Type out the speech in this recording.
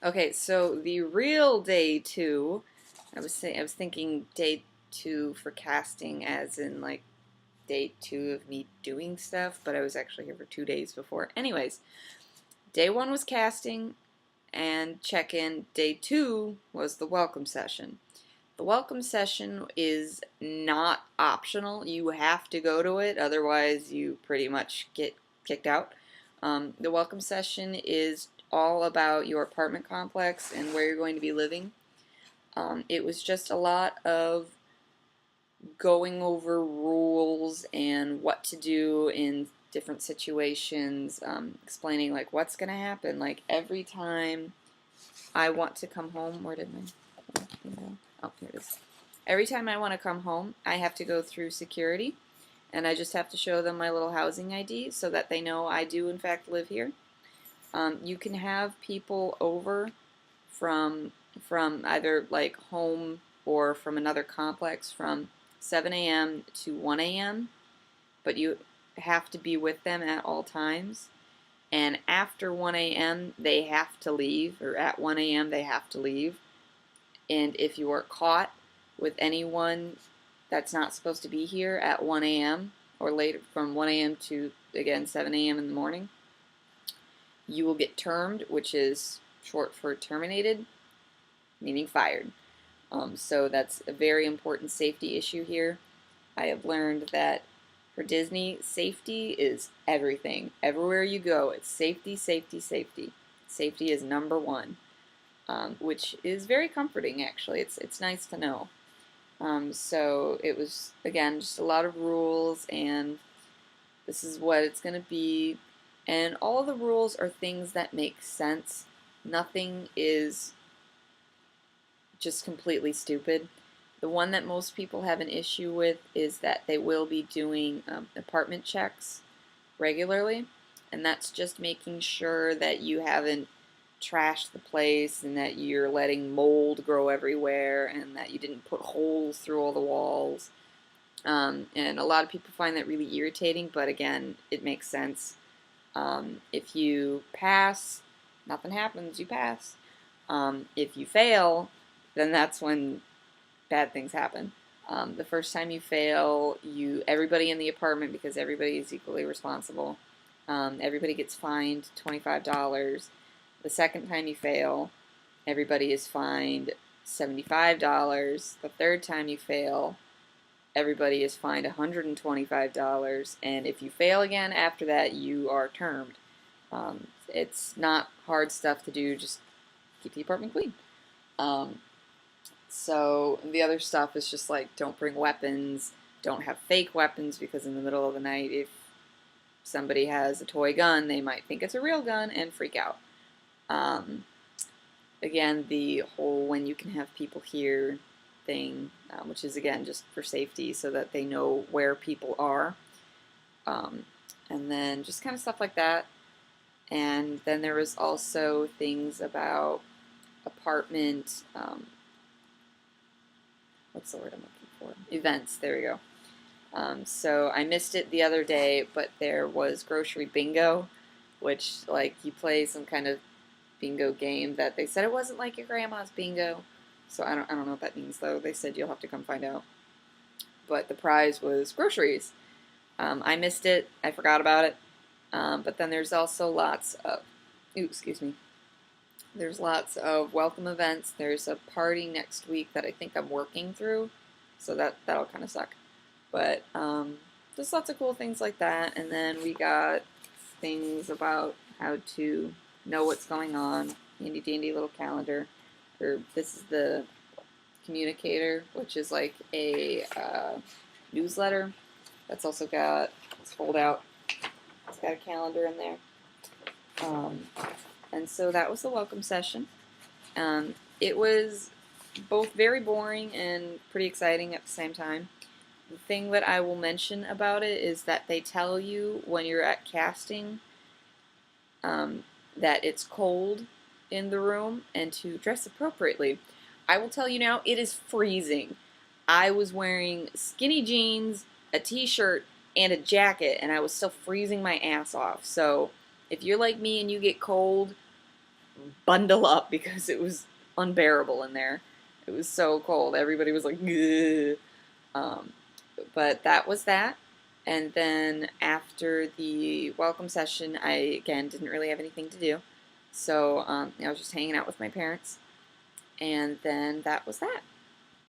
Okay, so the real day two, I was thinking day two for casting, as in like day two of me doing stuff, but I was actually here for 2 days before. Anyways, day one was casting and check in. Day two was the welcome session. The welcome session is not optional. You have to go to it, otherwise, you pretty much get kicked out. The welcome session is all about your apartment complex and where you're going to be living. It was just a lot of going over rules and what to do in different situations, explaining like what's going to happen. Like every time I want to come home, where did my thing go? Oh, here it is. Every time I want to come home, I have to go through security, and I just have to show them my little housing ID so that they know I do in fact live here. You can have people over from either like home or from another complex from 7 a.m. to 1 a.m., but you have to be with them at all times. And after 1 a.m., they have to leave, or at 1 a.m., they have to leave. And if you are caught with anyone that's not supposed to be here at 1 a.m. or later from 1 a.m. to, again, 7 a.m. in the morning, you will get termed, which is short for terminated, meaning fired. So that's a very important safety issue here. I have learned that for Disney, safety is everything. Everywhere you go, it's safety, safety, safety. Safety is number one, which is very comforting, actually. It's nice to know. So it was, again, just a lot of rules, and this is what it's going to be. And all the rules are things that make sense. Nothing is just completely stupid. The one that most people have an issue with is that they will be doing apartment checks regularly, and that's just making sure that you haven't trashed the place and that you're letting mold grow everywhere and that you didn't put holes through all the walls. And a lot of people find that really irritating, but again, it makes sense. If you pass, nothing happens, you pass. If you fail, then that's when bad things happen. The first time you fail, everybody in the apartment, because everybody is equally responsible, everybody gets fined $25. The second time you fail, everybody is fined $75. The third time you fail, everybody is fined $125. And if you fail again after that, you are termed. It's not hard stuff to do, just keep the apartment clean. So the other stuff is just like don't bring weapons, don't have fake weapons, because in the middle of the night, if somebody has a toy gun, they might think it's a real gun and freak out. Again, the whole when you can have people here thing, which is again just for safety so that they know where people are. And then just kind of stuff like that. And then there was also things about apartment, what's the word I'm looking for? Events, there we go. So I missed it the other day, but there was grocery bingo, which like you play some kind of bingo game that they said it wasn't like your grandma's bingo. So I don't know what that means though. They said you'll have to come find out. But the prize was groceries. I missed it. I forgot about it. But then there's also lots of, excuse me. There's lots of welcome events. There's a party next week that I think I'm working through, so that'll kind of suck. But just lots of cool things like that. And then we got things about how to know what's going on. Handy dandy little calendar. This is the communicator, which is like a newsletter. That's also got, let's fold out. It's got a calendar in there. And so that was the welcome session. It was both very boring and pretty exciting at the same time. The thing that I will mention about it is that they tell you when you're at casting that it's cold in the room and to dress appropriately. I will tell you now, it is freezing. I was wearing skinny jeans, a t-shirt, and a jacket, and I was still freezing my ass off. So if you're like me and you get cold, bundle up because it was unbearable in there. It was so cold. Everybody was like, ugh. Um, but that was that. And then after the welcome session, I again didn't really have anything to do. So I was just hanging out with my parents. And then that was that.